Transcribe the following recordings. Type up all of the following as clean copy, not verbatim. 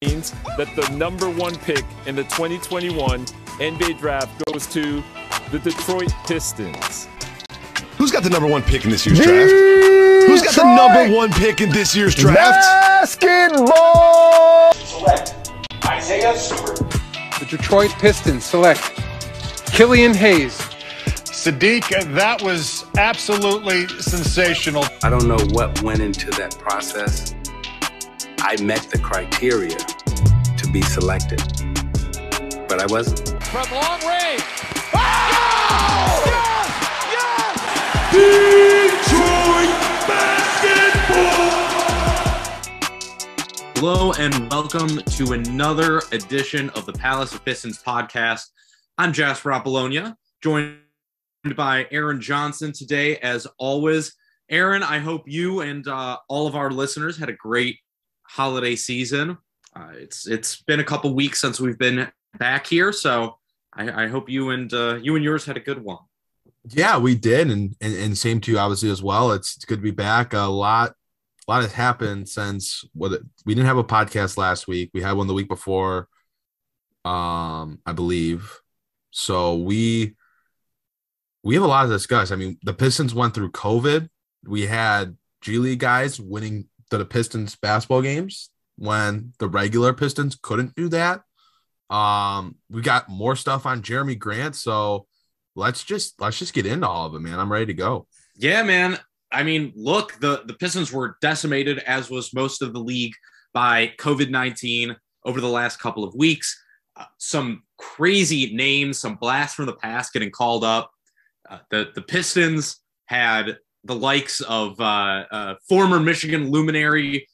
means that the number one pick in the 2021 NBA draft goes to the Detroit Pistons. Who's got the number one pick in this year's draft? Who's got the number one pick in this year's draft? Basketball! Select Isaiah Stewart. The Detroit Pistons select Killian Hayes. Saddiq, that was absolutely sensational. I don't know what went into that process. I met the criteria to be selected, but I wasn't. From long range. Oh! Yes! Detroit basketball! Hello and welcome to another edition of the Palace of Pistons Podcast. I'm Jasper and Apollonia, joined by Aaron Johnson today, as always. Aaron, I hope you and all of our listeners had a great holiday season. It's been a couple weeks since we've been back here, so I hope you and yours had a good one. Yeah, we did, and same to you, obviously, as well. It's good to be back. A lot has happened since we didn't have a podcast last week. We had one the week before, I believe. So we have a lot to discuss. I mean, the Pistons went through COVID. We had G League guys winning the Pistons basketball games when the regular Pistons couldn't do that. We got more stuff on Jerami Grant, so let's just get into all of it, man. I'm ready to go. Yeah, man. I mean, look, the Pistons were decimated, as was most of the league, by COVID-19 over the last couple of weeks. Some crazy names, some blasts from the past getting called up. The Pistons had the likes of former Michigan luminary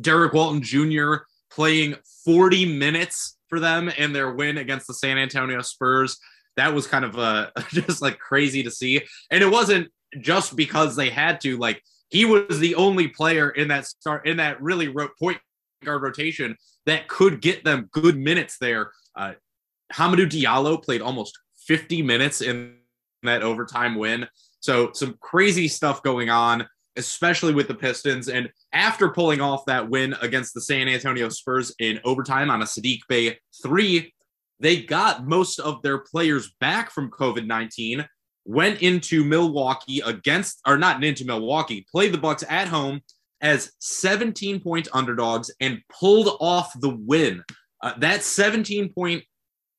Derek Walton Jr. playing 40 minutes for them in their win against the San Antonio Spurs. That was kind of just like crazy to see. And it wasn't just because they had to. Like, he was the only player in that really point guard rotation that could get them good minutes there. Hamidou Diallo played almost 50 minutes in that overtime win. So some crazy stuff going on, especially with the Pistons. And after pulling off that win against the San Antonio Spurs in overtime on a Saddiq Bey 3, they got most of their players back from COVID-19, went into Milwaukee played the Bucks at home as 17-point underdogs and pulled off the win. That 17-point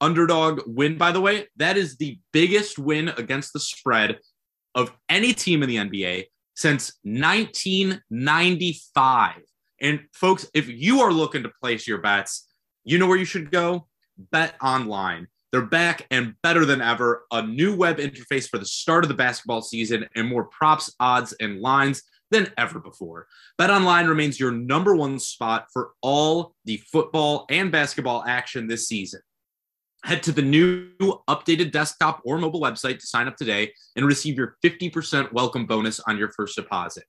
underdog win, by the way, that is the biggest win against the spread of any team in the NBA since 1995. And folks, if you are looking to place your bets, you know where you should go? Bet Online. They're back and better than ever. A new web interface for the start of the basketball season and more props, odds, and lines than ever before. Bet Online remains your number one spot for all the football and basketball action this season. Head to the new updated desktop or mobile website to sign up today and receive your 50% welcome bonus on your first deposit.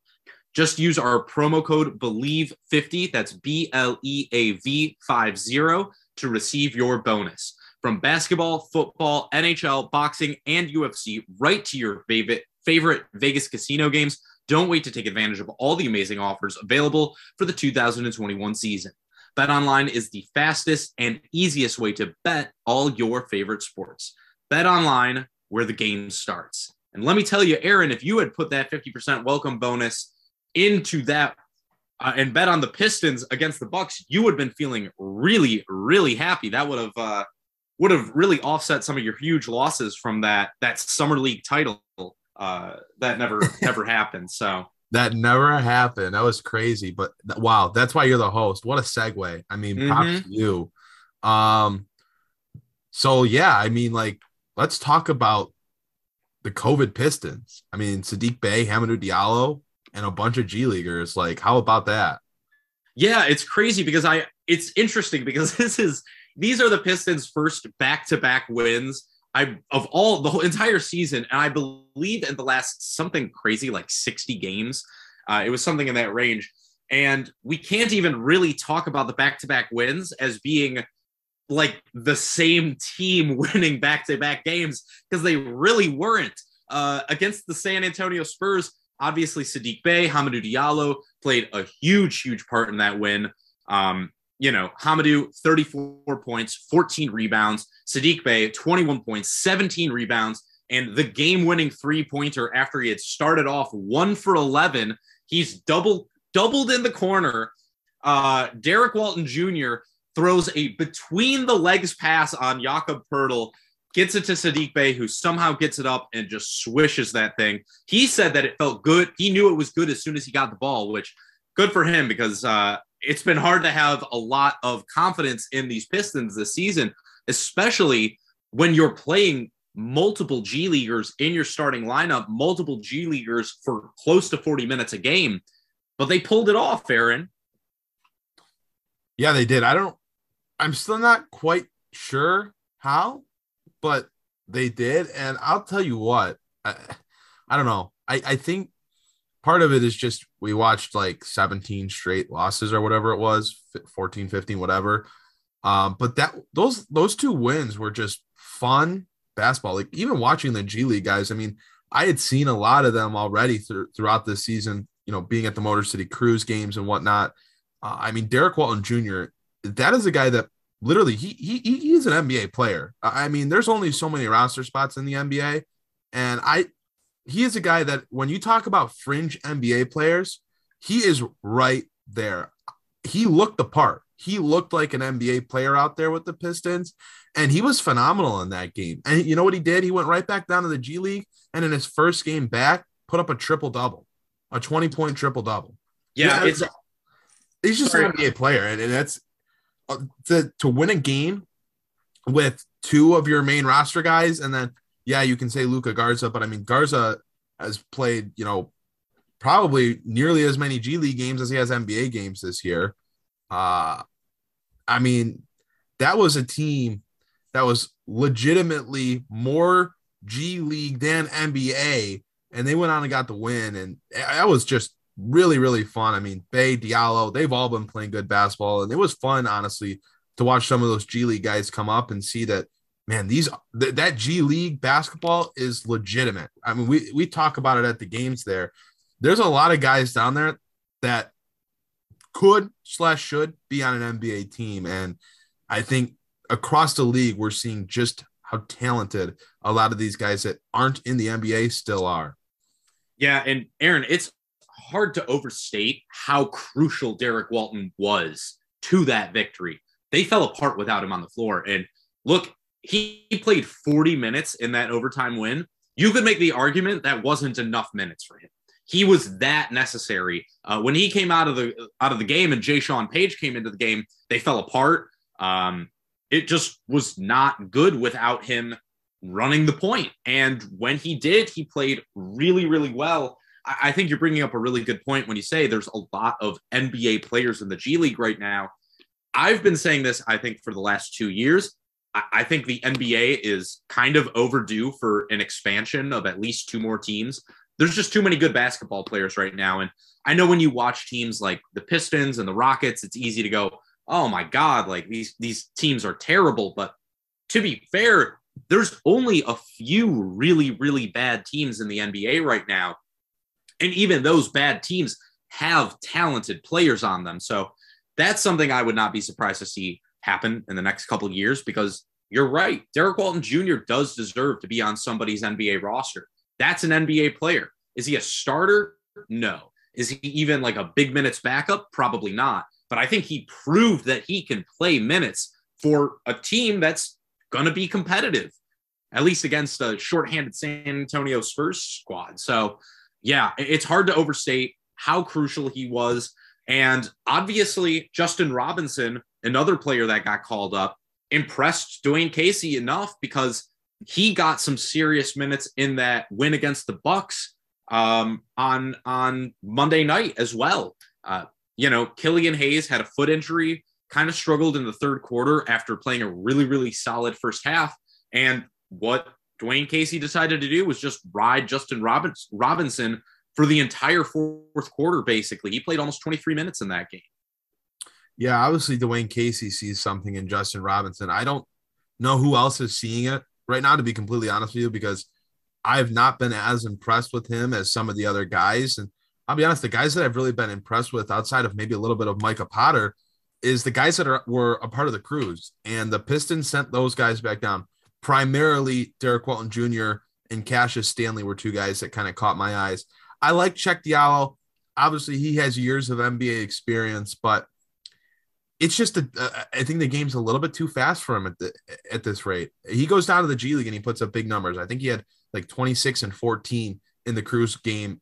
Just use our promo code BELIEVE50, that's BLEAV50, to receive your bonus. From basketball, football, NHL, boxing, and UFC, right to your favorite Vegas casino games. Don't wait to take advantage of all the amazing offers available for the 2021 season. BetOnline is the fastest and easiest way to bet all your favorite sports. BetOnline, where the game starts. And let me tell you, Aaron, if you had put that 50% welcome bonus into that and bet on the Pistons against the Bucks, you would have been feeling really, really happy. That would have really offset some of your huge losses from that summer league title that never happened. So. That never happened. That was crazy. But wow, that's why you're the host. What a segue. I mean, props to you. So yeah, I mean, like, let's talk about the COVID Pistons. I mean, Saddiq Bey, Hamidou Diallo, and a bunch of G Leaguers. Like, how about that? Yeah, it's crazy because it's interesting because these are the Pistons' first back-to-back wins of all the whole entire season, and I believe in the last something crazy like 60 games. It was something in that range, and we can't even really talk about the back-to-back wins as being like the same team winning back-to-back games because they really weren't. Against the San Antonio Spurs, obviously Saddiq Bey, Hamidou Diallo played a huge part in that win. Hamidou, 34 points, 14 rebounds. Saddiq Bey, 21 points, 17 rebounds. And the game-winning three-pointer after he had started off 1 for 11. He's doubled in the corner. Derek Walton Jr. throws a between-the-legs pass on Jakob Poeltl, gets it to Saddiq Bey, who somehow gets it up and just swishes that thing. He said that it felt good. He knew it was good as soon as he got the ball, which good for him because it's been hard to have a lot of confidence in these Pistons this season, especially when you're playing multiple G Leaguers in your starting lineup, multiple G Leaguers for close to 40 minutes a game. But they pulled it off, Aaron. Yeah, they did. I'm still not quite sure how, but they did. And I'll tell you what, I don't know. I think part of it is just we watched like 17 straight losses or whatever it was, 14, 15, whatever. But those 2 wins were just fun basketball. Like even watching the G League guys, I mean, I had seen a lot of them already throughout this season, being at the Motor City Cruise games and whatnot. I mean, Derek Walton Jr., that is a guy that literally he is an NBA player. I mean, there's only so many roster spots in the NBA. And he is a guy that when you talk about fringe NBA players, he is right there. He looked the part. He looked like an NBA player out there with the Pistons, and he was phenomenal in that game. And you know what he did? He went right back down to the G League, and in his first game back, put up a triple-double, a 20-point triple-double. Yeah, he's just an NBA player, and that's to win a game with 2 of your main roster guys, and then, yeah, you can say Luka Garza, but I mean, Garza has played, probably nearly as many G League games as he has NBA games this year. I mean, that was a team that was legitimately more G League than NBA, and they went on and got the win, and that was just really, really fun. I mean, Bey, Diallo, they've all been playing good basketball, and it was fun, honestly, to watch some of those G League guys come up and see that, man, that G League basketball is legitimate. I mean, we talk about it at the games there. There's a lot of guys down there that could/should be on an NBA team, and I think across the league, we're seeing just how talented a lot of these guys that aren't in the NBA still are. Yeah, and Aaron, it's hard to overstate how crucial Derek Walton was to that victory. They fell apart without him on the floor. And look, he played 40 minutes in that overtime win. You could make the argument that wasn't enough minutes for him. He was that necessary. When he came out of the game and Jay Sean Page came into the game, they fell apart. It just was not good without him running the point. And when he did, he played really, really well. I think you're bringing up a really good point when you say there's a lot of NBA players in the G League right now. I've been saying this, I think, for the last 2 years. I think the NBA is kind of overdue for an expansion of at least 2 more teams. There's just too many good basketball players right now. And I know when you watch teams like the Pistons and the Rockets, it's easy to go, oh my God, like these teams are terrible. But to be fair, there's only a few really, really bad teams in the NBA right now. And even those bad teams have talented players on them. So that's something I would not be surprised to see happen in the next couple of years, because you're right. Derek Walton Jr. does deserve to be on somebody's NBA roster. That's an NBA player. Is he a starter? No. Is he even like a big minutes backup? Probably not. But I think he proved that he can play minutes for a team that's going to be competitive, at least against a shorthanded San Antonio Spurs squad. So, yeah, it's hard to overstate how crucial he was. And obviously, Justin Robinson, another player that got called up, impressed Dwayne Casey enough because he got some serious minutes in that win against the Bucks on Monday night as well. Killian Hayes had a foot injury, kind of struggled in the third quarter after playing a really, really solid first half. And what Dwayne Casey decided to do was just ride Justin Robinson for the entire fourth quarter, basically. He played almost 23 minutes in that game. Yeah, obviously Dwayne Casey sees something in Justin Robinson. I don't know who else is seeing it right now, to be completely honest with you, because I've not been as impressed with him as some of the other guys. And I'll be honest, the guys that I've really been impressed with outside of maybe a little bit of Micah Potter is the guys that were a part of the cruise, and the Pistons sent those guys back down. Primarily Derek Walton Jr. and Cassius Stanley were two guys that kind of caught my eyes. I like Check Diallo. Obviously, he has years of NBA experience, but it's just I think the game's a little bit too fast for him at this rate. He goes down to the G League and he puts up big numbers. I think he had like 26 and 14 in the Cruise game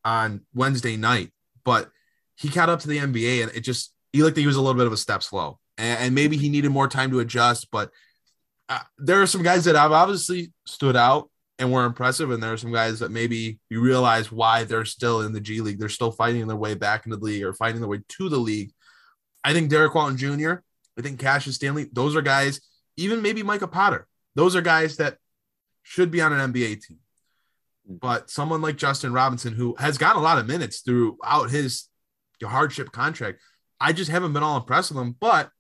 on Wednesday night, but he got up to the NBA and he looked like he was a little bit of a step slow, and maybe he needed more time to adjust. But there are some guys that have obviously stood out and were impressive, and there are some guys that maybe you realize why they're still in the G League. They're still fighting their way back into the league or fighting their way to the league. I think Derek Walton Jr., I think Cassius Stanley, those are guys, even maybe Micah Potter, those are guys that should be on an NBA team. But someone like Justin Robinson, who has gotten a lot of minutes throughout his hardship contract, I just haven't been all impressed with him, but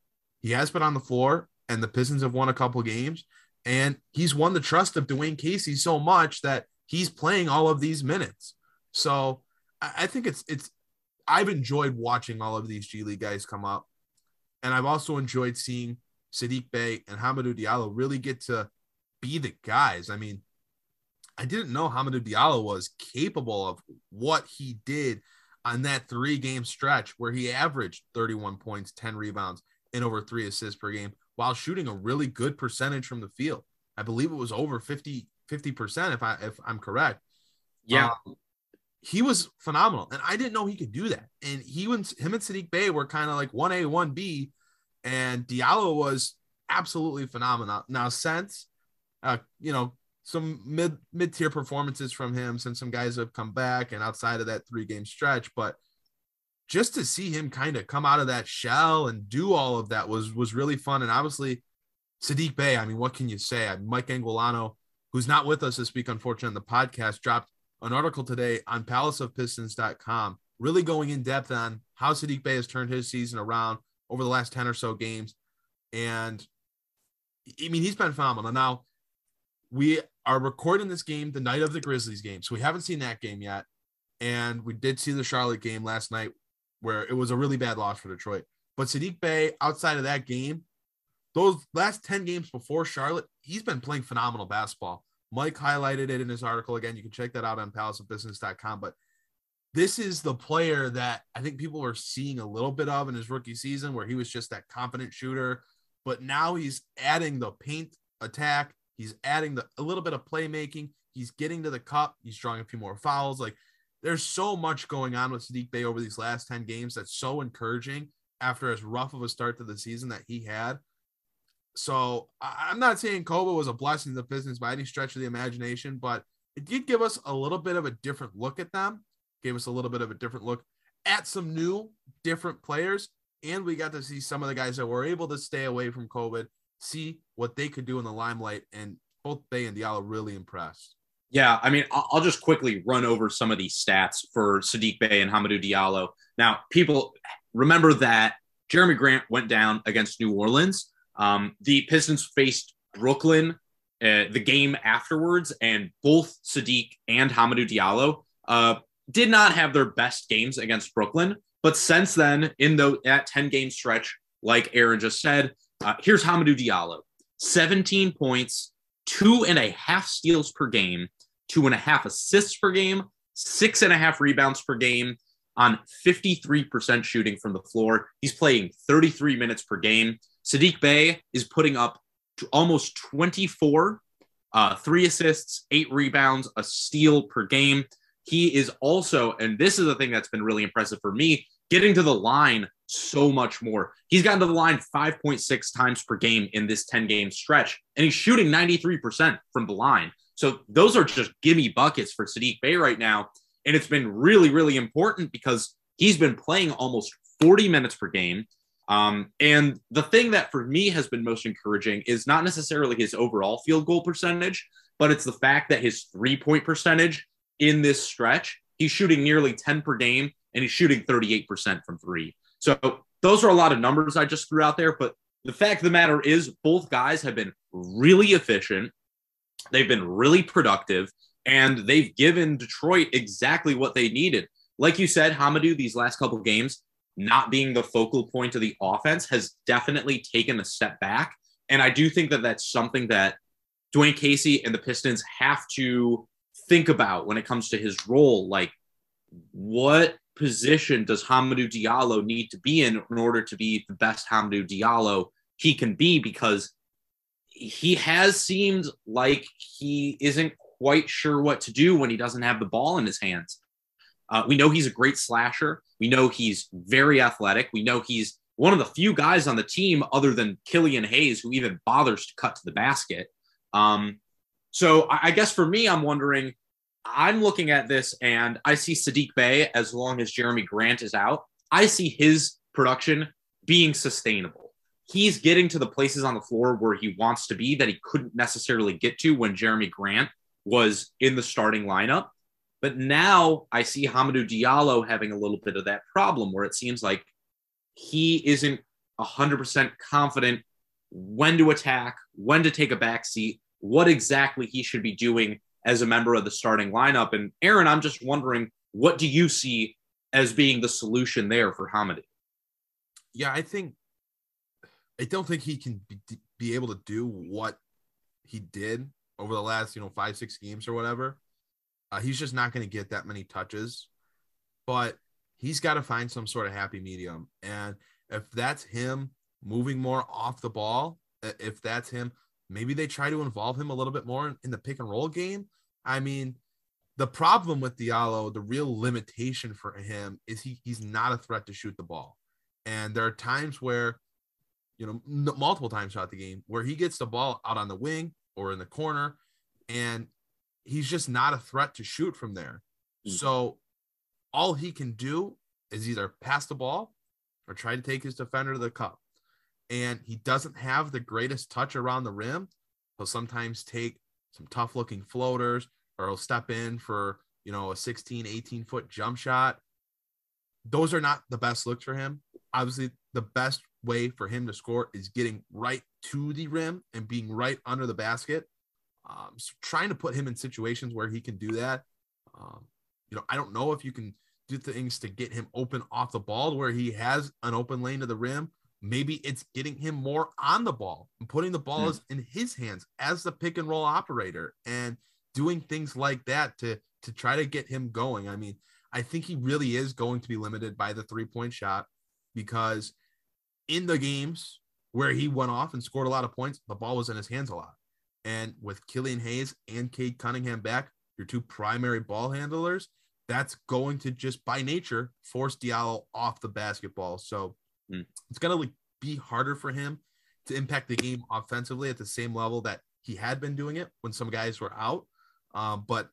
he has been on the floor, and the Pistons have won a couple games, and he's won the trust of Dwayne Casey so much that he's playing all of these minutes. So I think I've enjoyed watching all of these G League guys come up, and I've also enjoyed seeing Saddiq Bey and Hamidou Diallo really get to be the guys. I mean, I didn't know Hamidou Diallo was capable of what he did on that 3-game stretch where he averaged 31 points, 10 rebounds, and over 3 assists per game while shooting a really good percentage from the field. I believe it was over 50% if I'm correct. Yeah. He was phenomenal, and I didn't know he could do that. And him and Saddiq Bey were kind of like 1A, 1B, and Diallo was absolutely phenomenal. Now, since, some mid-tier performances from him, since some guys have come back and outside of that 3-game stretch, but just to see him kind of come out of that shell and do all of that was really fun. And obviously, Saddiq Bey, I mean, what can you say? Mike Anguilano, who's not with us this week, unfortunately, on the podcast, dropped an article today on palaceofpistons.com, really going in depth on how Saddiq Bey has turned his season around over the last 10 or so games. And I mean, he's been phenomenal. Now, we are recording this game the night of the Grizzlies game, so we haven't seen that game yet. And we did see the Charlotte game last night where it was a really bad loss for Detroit. But Saddiq Bey, outside of that game, those last 10 games before Charlotte, he's been playing phenomenal basketball. Mike highlighted it in his article. Again, you can check that out on palaceofbusiness.com. But this is the player that I think people are seeing a little bit of in his rookie season, where he was just that confident shooter. But now he's adding the paint attack. He's adding a little bit of playmaking. He's getting to the cup. He's drawing a few more fouls. Like, there's so much going on with Saddiq Bey over these last 10 games that's so encouraging after as rough of a start to the season that he had. So I'm not saying Kobe was a blessing to the Pistons by any stretch of the imagination, but it did give us a little bit of a different look at them, gave us a little bit of a different look at some new, different players, and we got to see some of the guys that were able to stay away from COVID, see what they could do in the limelight, and both Bey and Diallo really impressed. Yeah, I mean, I'll just quickly run over some of these stats for Saddiq Bey and Hamidou Diallo. Now, people remember that Jerami Grant went down against New Orleans. The Pistons faced Brooklyn the game afterwards, and both Saddiq and Hamidou Diallo did not have their best games against Brooklyn. But since then, in that 10-game stretch, like Aaron just said, here's Hamidou Diallo. 17 points, 2.5 steals per game, 2.5 assists per game, 6.5 rebounds per game on 53% shooting from the floor. He's playing 33 minutes per game. Saddiq Bey is putting up almost 24, 3 assists, 8 rebounds, a steal per game. He is also, and this is the thing that's been really impressive for me, getting to the line so much more. He's gotten to the line 5.6 times per game in this 10-game stretch, and he's shooting 93% from the line. So those are just gimme buckets for Saddiq Bey right now. And it's been really, really important because he's been playing almost 40 minutes per game. And the thing that for me has been most encouraging is not necessarily his overall field goal percentage, but it's the fact that his 3-point percentage in this stretch, he's shooting nearly 10 per game, and he's shooting 38% from 3. So those are a lot of numbers I just threw out there. But the fact of the matter is both guys have been really efficient. They've been really productive, and they've given Detroit exactly what they needed. Like you said, Hamidou, these last couple games, not being the focal point of the offense has definitely taken a step back. And I do think that that's something that Dwayne Casey and the Pistons have to think about when it comes to his role. Like, what position does Hamidou Diallo need to be in order to be the best Hamidou Diallo he can be? Because he has seemed like he isn't quite sure what to do when he doesn't have the ball in his hands. We know he's a great slasher. We know he's very athletic. We know he's one of the few guys on the team other than Killian Hayes who even bothers to cut to the basket. So I guess for me, I'm wondering, I'm looking at this and I see Saddiq Bey, as long as Jerami Grant is out, I see his production being sustainable. He's getting to the places on the floor where he wants to be that he couldn't necessarily get to when Jerami Grant was in the starting lineup. But now I see Hamidou Diallo having a little bit of that problem where it seems like he isn't 100% confident when to attack, when to take a back seat, what exactly he should be doing as a member of the starting lineup. And Aaron, I'm just wondering, what do you see as being the solution there for Hamidou? Yeah, I don't think he can be able to do what he did over the last, 5-6 games or whatever. He's just not going to get that many touches, but he's got to find some sort of happy medium. And if that's him moving more off the ball, if that's him, maybe they try to involve him a little bit more in the pick and roll game. I mean, the problem with Diallo, the real limitation for him is he's not a threat to shoot the ball. And there are times where, multiple times throughout the game where he gets the ball out on the wing or in the corner, and he's just not a threat to shoot from there. So all he can do is either pass the ball or try to take his defender to the cup. And he doesn't have the greatest touch around the rim. He'll sometimes take some tough looking floaters, or he'll step in for, a 16, 18-foot jump shot. Those are not the best looks for him. Obviously, the best way for him to score is getting right to the rim and being right under the basket. So trying to put him in situations where he can do that. I don't know if you can do things to get him open off the ball where he has an open lane to the rim. Maybe it's getting him more on the ball and putting the ball in his hands as the pick and roll operator and doing things like that to try to get him going. I mean, I think he really is going to be limited by the 3-point shot, because in the games where he went off and scored a lot of points, the ball was in his hands a lot. And with Killian Hayes and Cade Cunningham back, your two primary ball handlers, that's going to just by nature force Diallo off the basketball. So it's going to be harder for him to impact the game offensively at the same level that he had been doing it when some guys were out. But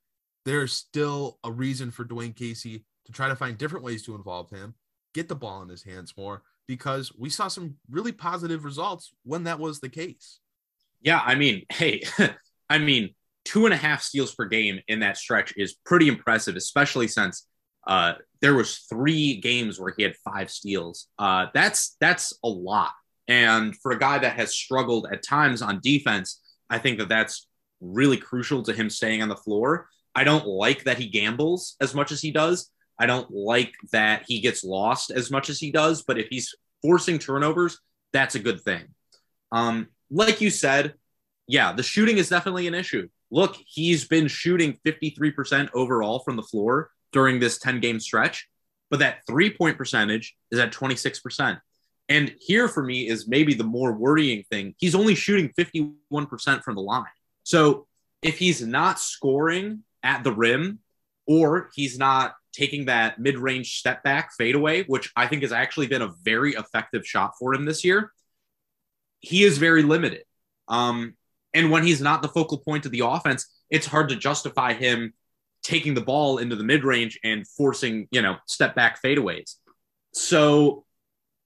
there's still a reason for Dwayne Casey to try to find different ways to involve him, get the ball in his hands more, because we saw some really positive results when that was the case. Yeah, I mean, hey, 2.5 steals per game in that stretch is pretty impressive, especially since there was 3 games where he had 5 steals. That's a lot. And for a guy that has struggled at times on defense, I think that that's really crucial to him staying on the floor. I don't like that he gambles as much as he does. I don't like that he gets lost as much as he does. But if he's forcing turnovers, that's a good thing. Like you said, yeah, the shooting is definitely an issue. Look, he's been shooting 53% overall from the floor during this 10-game stretch, but that 3-point percentage is at 26%. And here for me is maybe the more worrying thing. He's only shooting 51% from the line. So if he's not scoring at the rim, or he's not taking that mid-range step back fadeaway, which I think has actually been a very effective shot for him this year, he is very limited. And when he's not the focal point of the offense, it's hard to justify him taking the ball into the mid-range and forcing, step back fadeaways. So,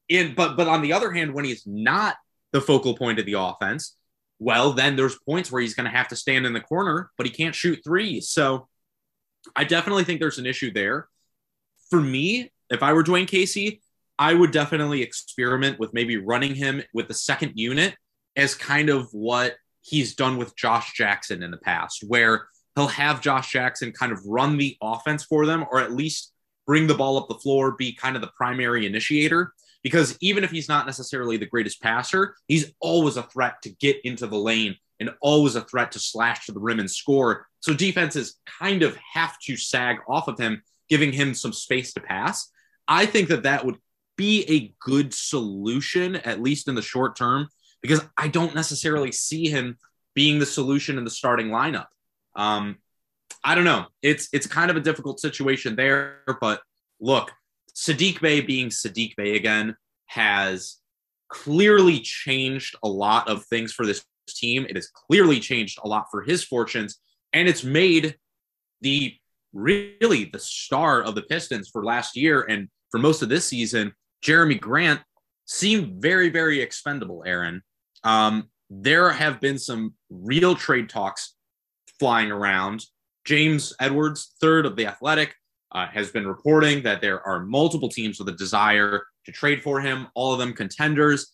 but on the other hand, when he's not the focal point of the offense, well, then there's points where he's going to have to stand in the corner, but he can't shoot threes. So I definitely think there's an issue there. For me, if I were Dwayne Casey, I would definitely experiment with maybe running him with the second unit as kind of what he's done with Josh Jackson in the past, where he'll have Josh Jackson kind of run the offense for them, or at least bring the ball up the floor, be kind of the primary initiator. Because even if he's not necessarily the greatest passer, he's always a threat to get into the lane and always a threat to slash to the rim and score. So defenses kind of have to sag off of him, giving him some space to pass. I think that would be a good solution, at least in the short term, because I don't necessarily see him being the solution in the starting lineup. I don't know. It's kind of a difficult situation there, but look, Saddiq Bey being Saddiq Bey again has clearly changed a lot of things for this team. It has clearly changed a lot for his fortunes, and it's made the star of the Pistons for last year and for most of this season, Jerami Grant, seem very, very expendable, Aaron. There have been some real trade talks flying around. James Edwards, third of The Athletic, has been reporting that there are multiple teams with a desire to trade for him, all of them contenders.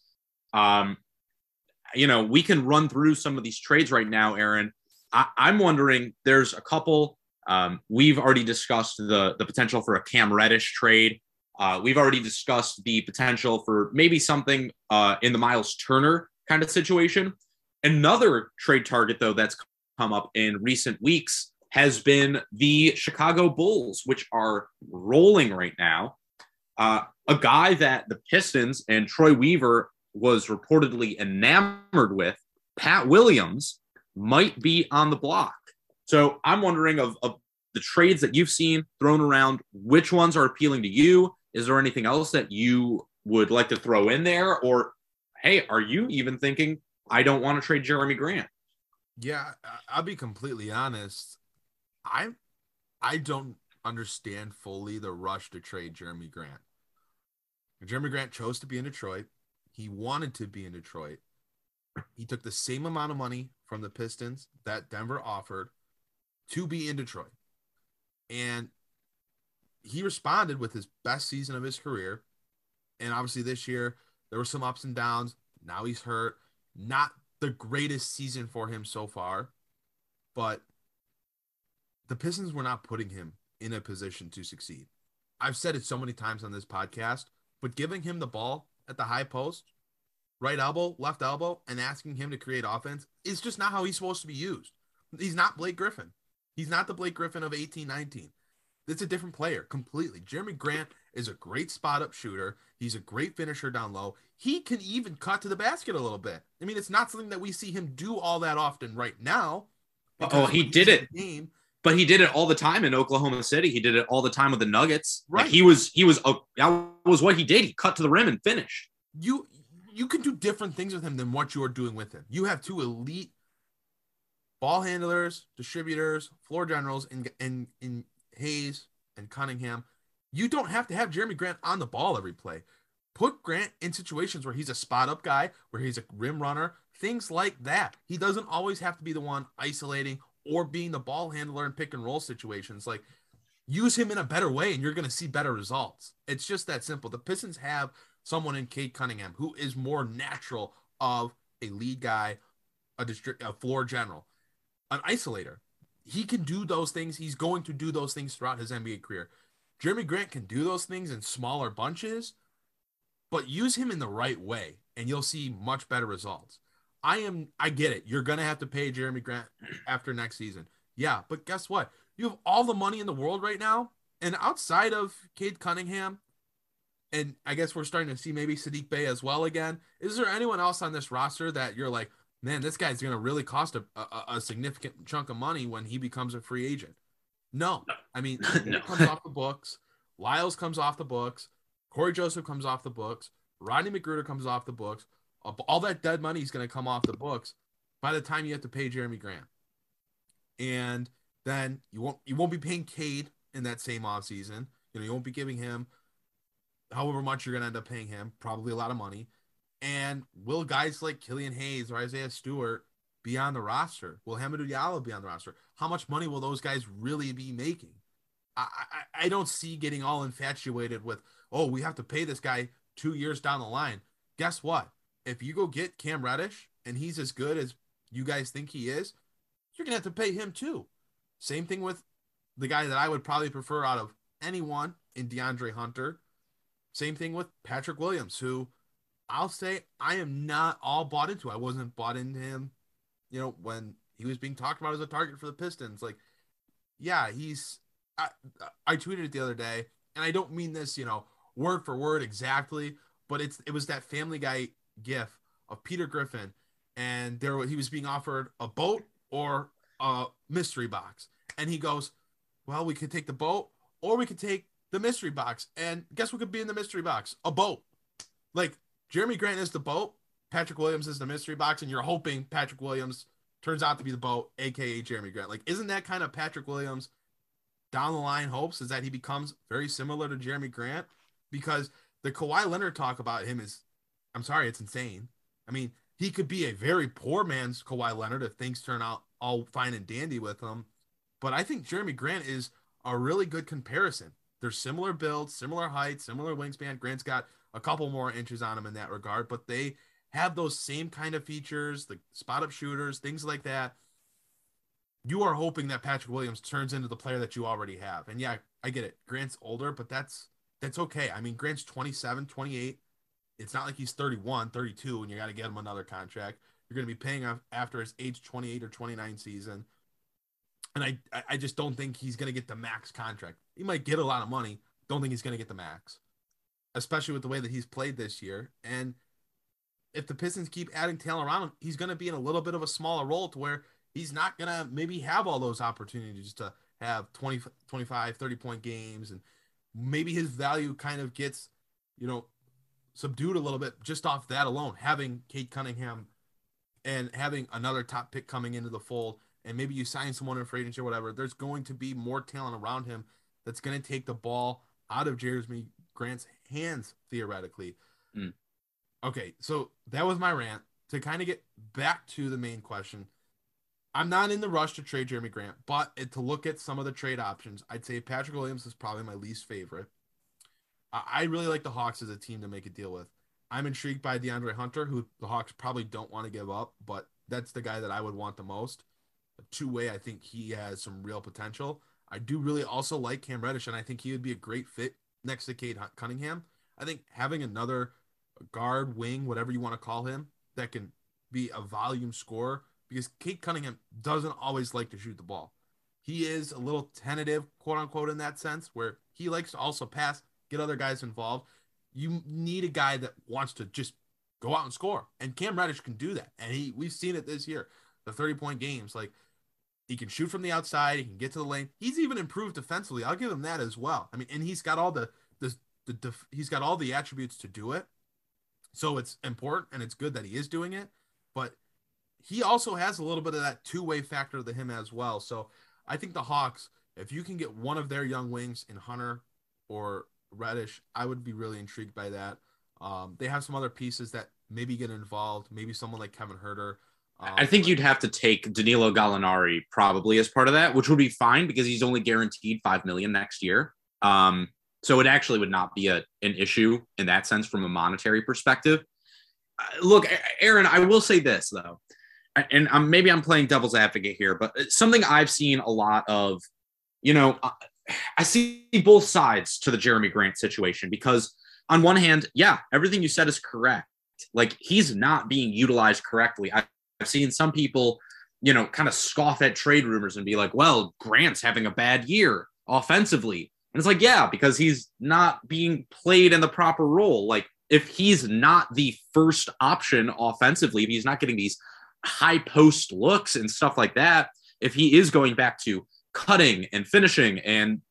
We can run through some of these trades right now, Aaron. I'm wondering, there's a couple. We've already discussed the potential for a Cam Reddish trade. We've already discussed the potential for maybe something in the Miles Turner kind of situation. Another trade target, though, that's come up in recent weeks has been the Chicago Bulls, which are rolling right now. A guy that the Pistons and Troy Weaver was reportedly enamored with, Pat Williams, might be on the block. So I'm wondering of the trades that you've seen thrown around, which ones are appealing to you? Is there anything else that you would like to throw in there? Or, hey, are you even thinking, I don't want to trade Jerami Grant? Yeah, I'll be completely honest. I don't understand fully the rush to trade Jerami Grant. Jerami Grant chose to be in Detroit. He wanted to be in Detroit. He took the same amount of money from the Pistons that Denver offered to be in Detroit. And he responded with his best season of his career. And obviously this year, there were some ups and downs. Now he's hurt. Not the greatest season for him so far. But the Pistons were not putting him in a position to succeed. I've said it so many times on this podcast, but giving him the ball at the high post, right elbow, left elbow, and asking him to create offense is just not how he's supposed to be used. He's not Blake Griffin. He's not the Blake Griffin of 18-19. It's a different player completely. Jerami Grant is a great spot-up shooter. He's a great finisher down low. He can even cut to the basket a little bit. I mean, it's not something that we see him do all that often right now. Oh, he did it. But he did it all the time in Oklahoma City. He did it all the time with the Nuggets. Right. Like that was what he did. He cut to the rim and finished. You can do different things with him than what you're doing with him. You have two elite ball handlers, distributors, floor generals in Hayes and Cunningham. You don't have to have Jerami Grant on the ball every play. Put Grant in situations where he's a spot-up guy, where he's a rim runner, things like that. He doesn't always have to be the one isolating or being the ball handler in pick-and-roll situations. Like, use him in a better way, and you're going to see better results. It's just that simple. The Pistons have someone in Cade Cunningham who is more natural of a lead guy, a floor general, an isolator. He can do those things. He's going to do those things throughout his NBA career. Jerami Grant can do those things in smaller bunches, but use him in the right way, and you'll see much better results. I get it. You're going to have to pay Jerami Grant after next season. Yeah, but guess what? You have all the money in the world right now, and outside of Cade Cunningham, and I guess we're starting to see maybe Saddiq Bey as well again, is there anyone else on this roster that you're like, man, this guy's going to really cost a significant chunk of money when he becomes a free agent? No. I mean, no. Comes off the books. Lyles comes off the books. Corey Joseph comes off the books. Rodney McGruder comes off the books. All that dead money is going to come off the books by the time you have to pay Jerami Grant. And then you won't be paying Cade in that same offseason. You won't be giving him however much you're going to end up paying him, probably a lot of money. And will guys like Killian Hayes or Isaiah Stewart be on the roster? Will Hamidou Diallo be on the roster? How much money will those guys really be making? I don't see getting all infatuated with, oh, we have to pay this guy 2 years down the line. Guess what? If you go get Cam Reddish and he's as good as you guys think he is, you're going to have to pay him too. Same thing with the guy that I would probably prefer out of anyone in DeAndre Hunter. Same thing with Patrick Williams, who I'll say I am not all bought into. I wasn't bought into him, when he was being talked about as a target for the Pistons. Like, yeah, I tweeted it the other day, and I don't mean this, word for word exactly, but it was that Family Guy gif of Peter Griffin, and he was being offered a boat or a mystery box. And he goes, well, we could take the boat or we could take the mystery box. And guess what could be in the mystery box? A boat. Like, Jerami Grant is the boat, Patrick Williams is the mystery box, and you're hoping Patrick Williams turns out to be the boat, aka Jerami Grant. Like, isn't that kind of Patrick Williams down the line hopes, is that he becomes very similar to Jerami Grant? Because the Kawhi Leonard talk about him is, I'm sorry, it's insane. I mean, he could be a very poor man's Kawhi Leonard if things turn out all fine and dandy with him. But I think Jerami Grant is a really good comparison. They're similar builds, similar height, similar wingspan. Grant's got a couple more inches on him in that regard, but they have those same kind of features, the spot-up shooters, things like that. You are hoping that Patrick Williams turns into the player that you already have. And yeah, I get it. Grant's older, but that's okay. I mean, Grant's 27, 28. It's not like he's 31, 32, and you got to get him another contract. You're going to be paying him after his age 28 or 29 season. And I just don't think he's going to get the max contract. He might get a lot of money. Don't think he's going to get the max, especially with the way that he's played this year. And if the Pistons keep adding talent around him, he's going to be in a little bit of a smaller role to where he's not going to maybe have all those opportunities to have 20, 25, 30-point games. And maybe his value kind of gets, subdued a little bit just off that alone, having Cade Cunningham and having another top pick coming into the fold, and maybe you sign someone in free agency or whatever. There's going to be more talent around him that's going to take the ball out of Jerami Grant's hands, theoretically. Okay, so that was my rant. To kind of get back to the main question, I'm not in the rush to trade Jerami Grant, but to look at some of the trade options, I'd say Patrick Williams is probably my least favorite. I really like the Hawks as a team to make a deal with. I'm intrigued by DeAndre Hunter, who the Hawks probably don't want to give up, but that's the guy that I would want the most. A two-way, I think he has some real potential. I do really also like Cam Reddish, and I think he would be a great fit next to Cade Cunningham. I think having another guard, wing, whatever you want to call him, that can be a volume scorer, because Cade Cunningham doesn't always like to shoot the ball. He is a little tentative, quote-unquote, in that sense, where he likes to also pass, get other guys involved. You need a guy that wants to just go out and score, and Cam Reddish can do that. And we've seen it this year, the 30-point games. Like, he can shoot from the outside, he can get to the lane. He's even improved defensively. I'll give him that as well. I mean, and he's got all he's got all the attributes to do it. So it's important and it's good that he is doing it, but he also has a little bit of that two-way factor to him as well. So I think the Hawks, if you can get one of their young wings in Hunter or Reddish, I would be really intrigued by that. They have some other pieces that maybe get involved, maybe someone like Kevin Huerter. I think you'd have to take Danilo Gallinari probably as part of that, which would be fine because he's only guaranteed $5 million next year. So it actually would not be an issue in that sense from a monetary perspective. Look, Aaron, I will say this though, and maybe I'm playing devil's advocate here, but something I've seen a lot of, I see both sides to the Jerami Grant situation, because on one hand, yeah, everything you said is correct. Like, he's not being utilized correctly. I've seen some people, kind of scoff at trade rumors and be like, well, Grant's having a bad year offensively. And it's like, yeah, because he's not being played in the proper role. Like, if he's not the first option offensively, if he's not getting these high post looks and stuff like that, if he is going back to cutting and finishing and,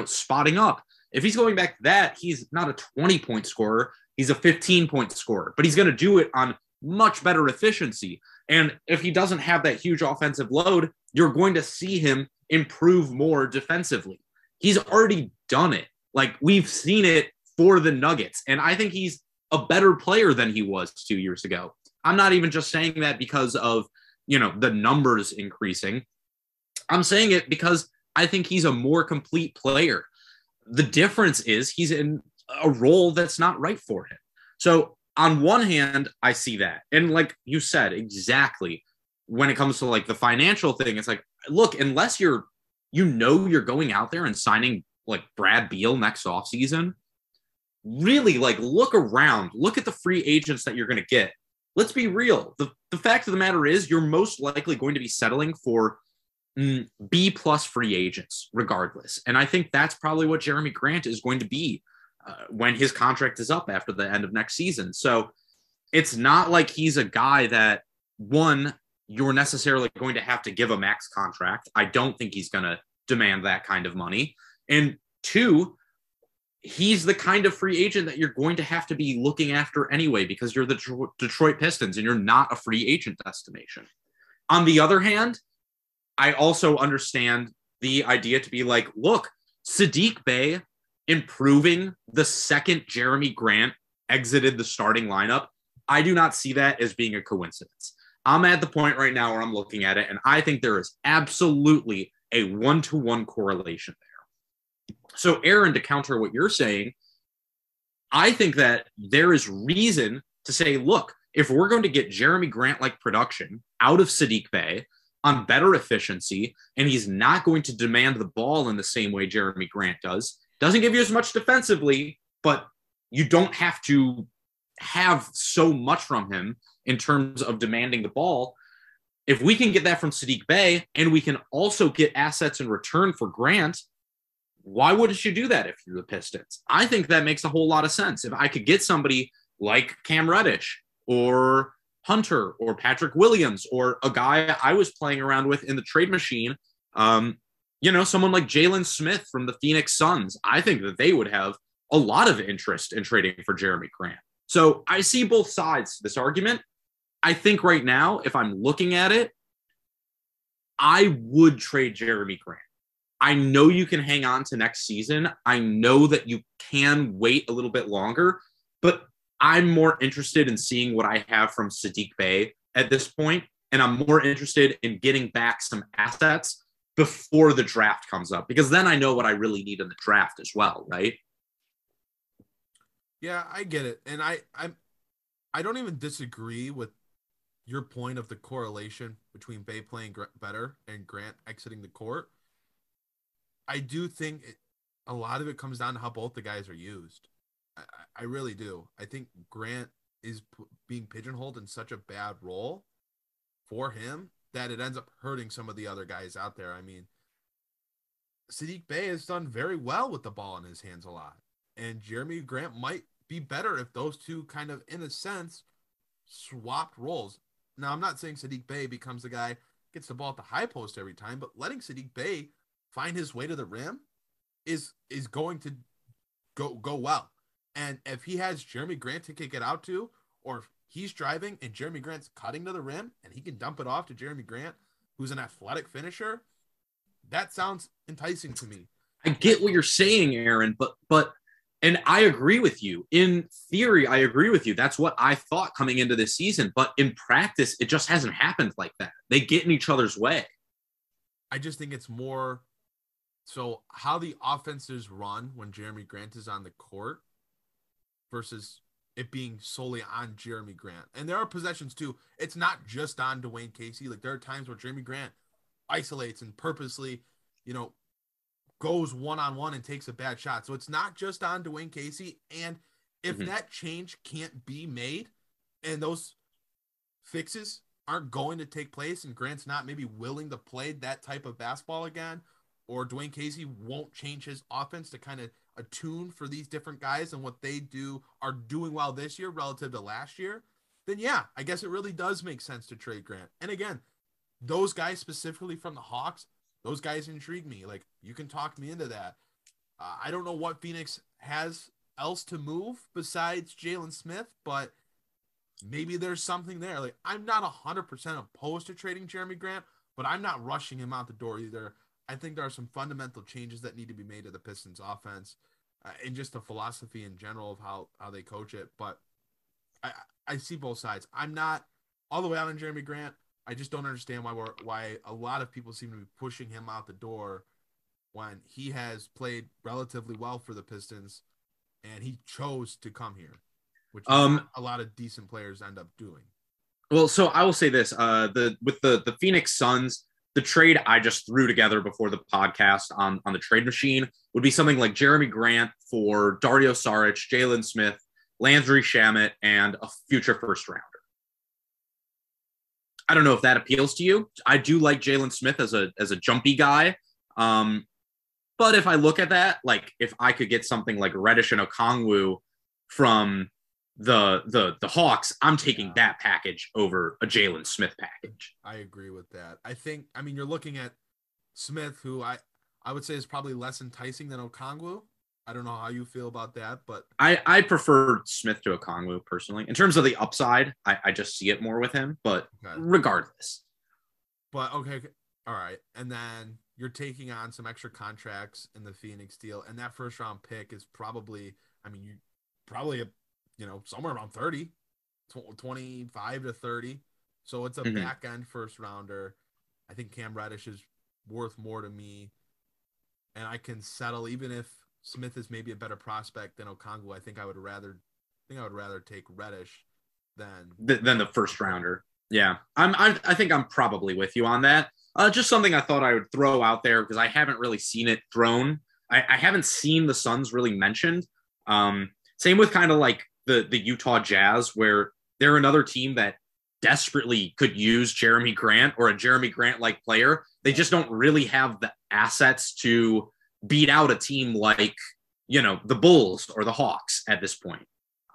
spotting up, if he's going back to that, he's not a 20-point scorer. He's a 15-point scorer, but he's going to do it on much better efficiency. And if he doesn't have that huge offensive load, you're going to see him improve more defensively. He's already done it. Like, we've seen it for the Nuggets. And I think he's a better player than he was 2 years ago. I'm not even just saying that because of, the numbers increasing. I'm saying it because I think he's a more complete player. The difference is he's in a role that's not right for him. So on one hand, I see that. And like you said, exactly, when it comes to like the financial thing, it's like, look, unless you're going out there and signing like Brad Beal next offseason, really like look around, look at the free agents that you're going to get. Let's be real. The fact of the matter is you're most likely going to be settling for B plus free agents regardless. And I think that's probably what Jerami Grant is going to be when his contract is up after the end of next season. So it's not like he's a guy that, one, you're necessarily going to have to give a max contract. I don't think he's going to demand that kind of money. And two, he's the kind of free agent that you're going to have to be looking after anyway, because you're the Detroit Pistons and you're not a free agent destination. On the other hand, I also understand the idea to be like, look, Saddiq Bey improving the second Jerami Grant exited the starting lineup. I do not see that as being a coincidence. I'm at the point right now where I'm looking at it, and I think there is absolutely a one-to-one correlation there. So, Aaron, to counter what you're saying, I think that there is reason to say, look, if we're going to get Jerami Grant-like production out of Saddiq Bey on better efficiency, and he's not going to demand the ball in the same way Jerami Grant does, doesn't give you as much defensively, but you don't have to have so much from him in terms of demanding the ball. If we can get that from Saddiq Bey and we can also get assets in return for Grant, why wouldn't you do that if you're the Pistons? I think that makes a whole lot of sense. If I could get somebody like Cam Reddish or Hunter or Patrick Williams or a guy I was playing around with in the trade machine, someone like Jalen Smith from the Phoenix Suns, I think that they would have a lot of interest in trading for Jerami Grant. So I see both sides to this argument. I think right now, if I'm looking at it, I would trade Jerami Grant. I know you can hang on to next season. I know that you can wait a little bit longer, but I'm more interested in seeing what I have from Saddiq Bey at this point, and I'm more interested in getting back some assets before the draft comes up, because then I know what I really need in the draft as well, right? Yeah, I get it. And I don't even disagree with your point of the correlation between Bey playing better and Grant exiting the court. I do think a lot of it comes down to how both the guys are used. I really do. I think Grant is being pigeonholed in such a bad role for him that it ends up hurting some of the other guys out there. I mean, Saddiq Bey has done very well with the ball in his hands a lot. And Jerami Grant might be better if those two kind of, in a sense, swapped roles. Now, I'm not saying Saddiq Bey becomes the guy gets the ball at the high post every time, but letting Saddiq Bey find his way to the rim is going to go well. And if he has Jerami Grant to kick it out to, or if he's driving and Jerami Grant's cutting to the rim and he can dump it off to Jerami Grant, who's an athletic finisher, that sounds enticing to me. I get what you're saying, Aaron, but and I agree with you. In theory, I agree with you. That's what I thought coming into this season. But in practice, it just hasn't happened like that. They get in each other's way. I just think it's more so how the offenses run when Jerami Grant is on the court versus it being solely on Jerami Grant. And there are possessions too. It's not just on Dwayne Casey. Like there are times where Jerami Grant isolates and purposely, goes one-on-one and takes a bad shot. So it's not just on Dwayne Casey. And if that change can't be made and those fixes aren't going to take place and Grant's not maybe willing to play that type of basketball again, or Dwayne Casey won't change his offense to kind of attune for these different guys and what they are doing well this year relative to last year, then yeah, I guess it really does make sense to trade Grant. And again, those guys specifically from the Hawks, those guys intrigue me. Like, you can talk me into that. I don't know what Phoenix has else to move besides Jalen Smith, but maybe there's something there. Like, I'm not 100% opposed to trading Jerami Grant, but I'm not rushing him out the door either. I think there are some fundamental changes that need to be made to the Pistons offense and just the philosophy in general of how they coach it. But I see both sides. I'm not all the way out on Jerami Grant. I just don't understand why a lot of people seem to be pushing him out the door when he has played relatively well for the Pistons and he chose to come here, which a lot of decent players end up doing. Well, so I will say this: with the Phoenix Suns, the trade I just threw together before the podcast on the trade machine would be something like Jerami Grant for Dario Saric, Jalen Smith, Landry Shamet, and a future first rounder. I don't know if that appeals to you. I do like Jalen Smith as a jumpy guy. But if I look at that, like if I could get something like Reddish and Okongwu from the Hawks, I'm taking that package over a Jalen Smith package. I agree with that. I mean, you're looking at Smith, who I would say is probably less enticing than Okongwu. I don't know how you feel about that, but I prefer Smith to Okongwu personally. In terms of the upside, I just see it more with him, but regardless. But okay. All right. And then you're taking on some extra contracts in the Phoenix deal, and that first round pick is probably, I mean, you probably, somewhere around 30, 25 to 30. So it's a back end first rounder. I think Cam Reddish is worth more to me, and I can settle even if Smith is maybe a better prospect than Okongwu. I think I would rather take Reddish than the first rounder. Yeah, I think I'm probably with you on that. Just something I thought I would throw out there because I haven't really seen it thrown. I haven't seen the Suns really mentioned. Same with kind of like the Utah Jazz, where they're another team that desperately could use Jerami Grant or a Jerami Grant-like player. They just don't really have the assets to beat out a team like, the Bulls or the Hawks at this point.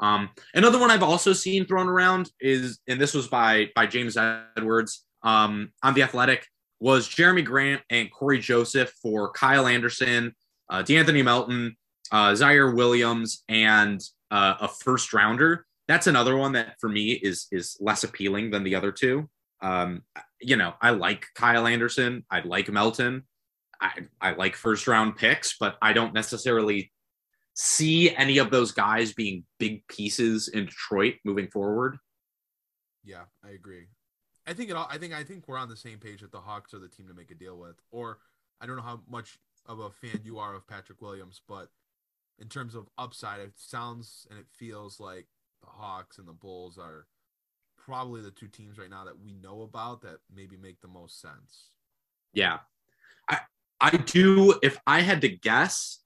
Another one I've also seen thrown around is, and this was by James Edwards on The Athletic, was Jerami Grant and Corey Joseph for Kyle Anderson, DeAnthony Melton, Zaire Williams, and a first rounder. That's another one that for me is less appealing than the other two. I like Kyle Anderson. I like Melton. I like first round picks, but I don't necessarily see any of those guys being big pieces in Detroit moving forward. Yeah, I agree. I think we're on the same page that the Hawks are the team to make a deal with. Or I don't know how much of a fan you are of Patrick Williams, but in terms of upside, it sounds and it feels like the Hawks and the Bulls are probably the two teams right now that we know about that maybe make the most sense. Yeah. I do, if I had to guess,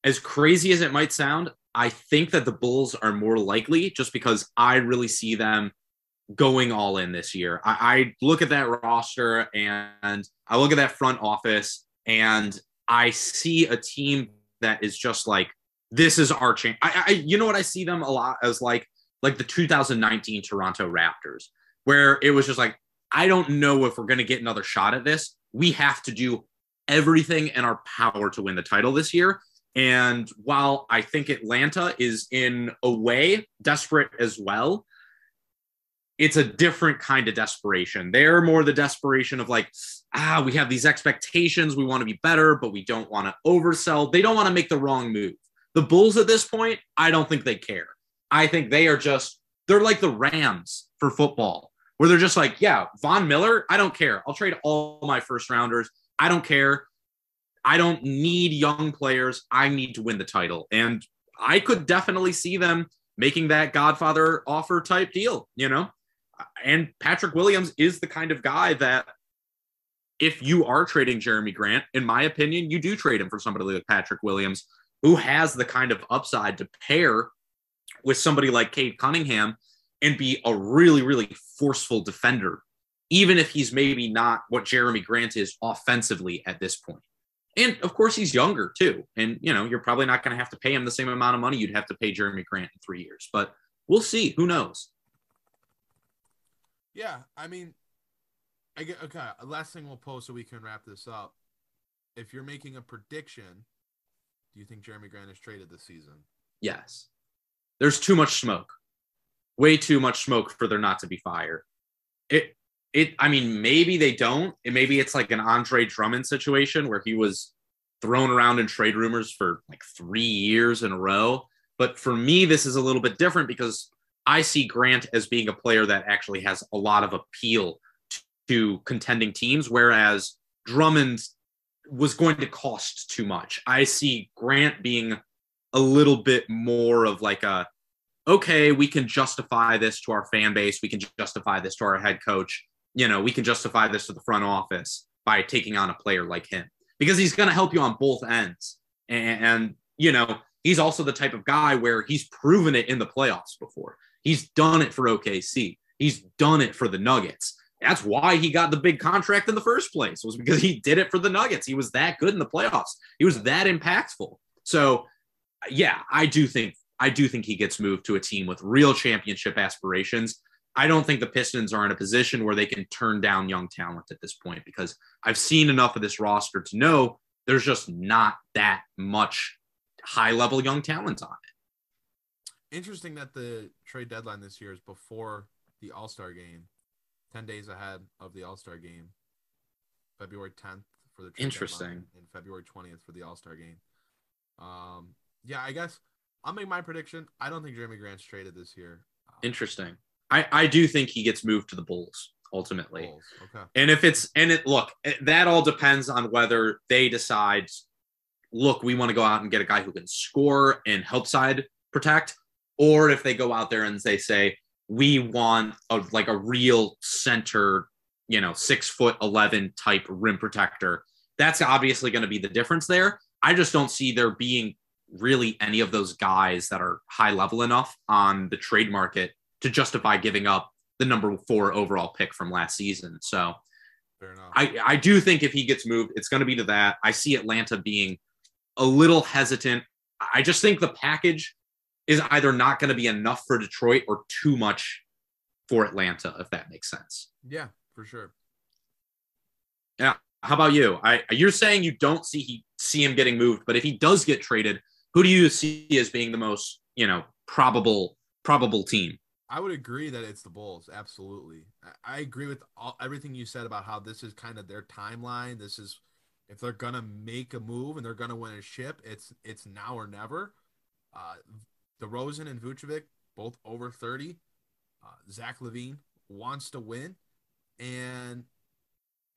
as crazy as it might sound, I think that the Bulls are more likely just because I really see them going all in this year. I look at that roster and I look at that front office and I see a team that is just like, this is our chance. You know what I see them a lot as like the 2019 Toronto Raptors, where it was just like, I don't know if we're going to get another shot at this. We have to do everything in our power to win the title this year. And while I think Atlanta is in a way desperate as well, it's a different kind of desperation. They're more the desperation of like, we have these expectations. We want to be better, but we don't want to oversell. They don't want to make the wrong move. The Bulls at this point, I don't think they care. I think they're like the Rams for football, where they're just like, yeah, Von Miller, I don't care. I'll trade all my first rounders. I don't care. I don't need young players. I need to win the title. And I could definitely see them making that Godfather offer type deal, And Patrick Williams is the kind of guy that if you are trading Jerami Grant, in my opinion, you do trade him for somebody like Patrick Williams, who has the kind of upside to pair with somebody like Cade Cunningham and be a really, really forceful defender, even if he's maybe not what Jerami Grant is offensively at this point. And of course, he's younger too. And, you're probably not going to have to pay him the same amount of money you'd have to pay Jerami Grant in 3 years, but we'll see. Who knows? Yeah. I mean, okay. Last thing we'll post so we can wrap this up. If you're making a prediction, do you think Jerami Grant is traded this season? Yes. There's too much smoke. Way too much smoke for there not to be fire. I mean, maybe they don't. Maybe it's like an Andre Drummond situation where he was thrown around in trade rumors for like 3 years in a row. But for me, this is a little bit different because I see Grant as being a player that actually has a lot of appeal to contending teams, whereas Drummond was going to cost too much. I see Grant being a little bit more of like okay, we can justify this to our fan base. We can justify this to our head coach. we can justify this to the front office by taking on a player like him, because he's going to help you on both ends. And he's also the type of guy where he's proven it in the playoffs before. He's done it for OKC. He's done it for the Nuggets. That's why he got the big contract in the first place, was because he did it for the Nuggets. He was that good in the playoffs. He was that impactful. So, yeah, I do think he gets moved to a team with real championship aspirations. I don't think the Pistons are in a position where they can turn down young talent at this point, because I've seen enough of this roster to know there's just not that much high-level young talent on it. Interesting that the trade deadline this year is before the All-Star game, 10 days ahead of the All-Star game, February 10th for the trade deadline, and February 20th for the All-Star game. Yeah, I guess I'll make my prediction. I don't think Jerami Grant's traded this year. Interesting. I do think he gets moved to the Bulls ultimately. Bulls. Okay. And look, that all depends on whether they decide, look, we want to go out and get a guy who can score and help side protect, or if they go out there and they say, we want a real center, 6'11" type rim protector. That's obviously going to be the difference there. I just don't see there being really any of those guys that are high level enough on the trade market to justify giving up the number 4 overall pick from last season. So fair enough. I do think if he gets moved, it's going to be to that. I see Atlanta being a little hesitant. I just think the package is either not going to be enough for Detroit or too much for Atlanta, if that makes sense. Yeah, for sure. Yeah. How about you? You're saying you don't see him getting moved, but if he does get traded, who do you see as being the most, probable team? I would agree that it's the Bulls. Absolutely. I agree with everything you said about how this is kind of their timeline. This is, if they're going to make a move and they're going to win a ship, it's now or never. DeRozan and Vucevic, both over 30. Zach LaVine wants to win, and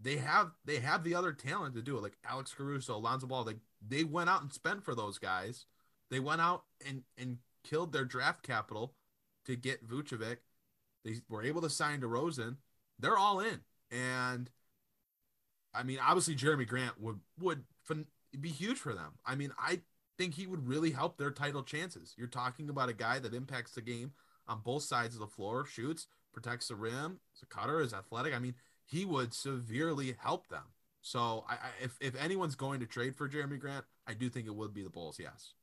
they have the other talent to do it. Like Alex Caruso, Alonzo Ball, they went out and spent for those guys. They went out and killed their draft capital to get Vucevic. They were able to sign DeRozan. They're all in. And I mean, obviously Jerami Grant would be huge for them. I mean, I think he would really help their title chances. You're talking about a guy that impacts the game on both sides of the floor, shoots, protects the rim, is a cutter, is athletic. I mean, he would severely help them. So if anyone's going to trade for Jerami Grant, I do think it would be the Bulls, yes.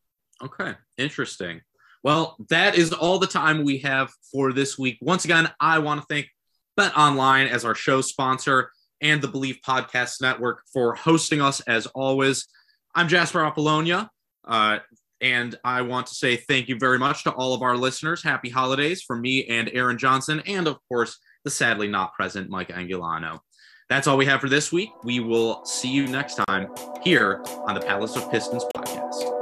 Okay, interesting. Well, that is all the time we have for this week. Once again, I want to thank Bet Online as our show sponsor and the Believe Podcast Network for hosting us as always. I'm Jasper Apollonia, and I want to say thank you very much to all of our listeners. Happy holidays from me and Aaron Johnson, and of course, the sadly not present Mike Angulano. That's all we have for this week. We will see you next time here on the Palace of Pistons Podcast.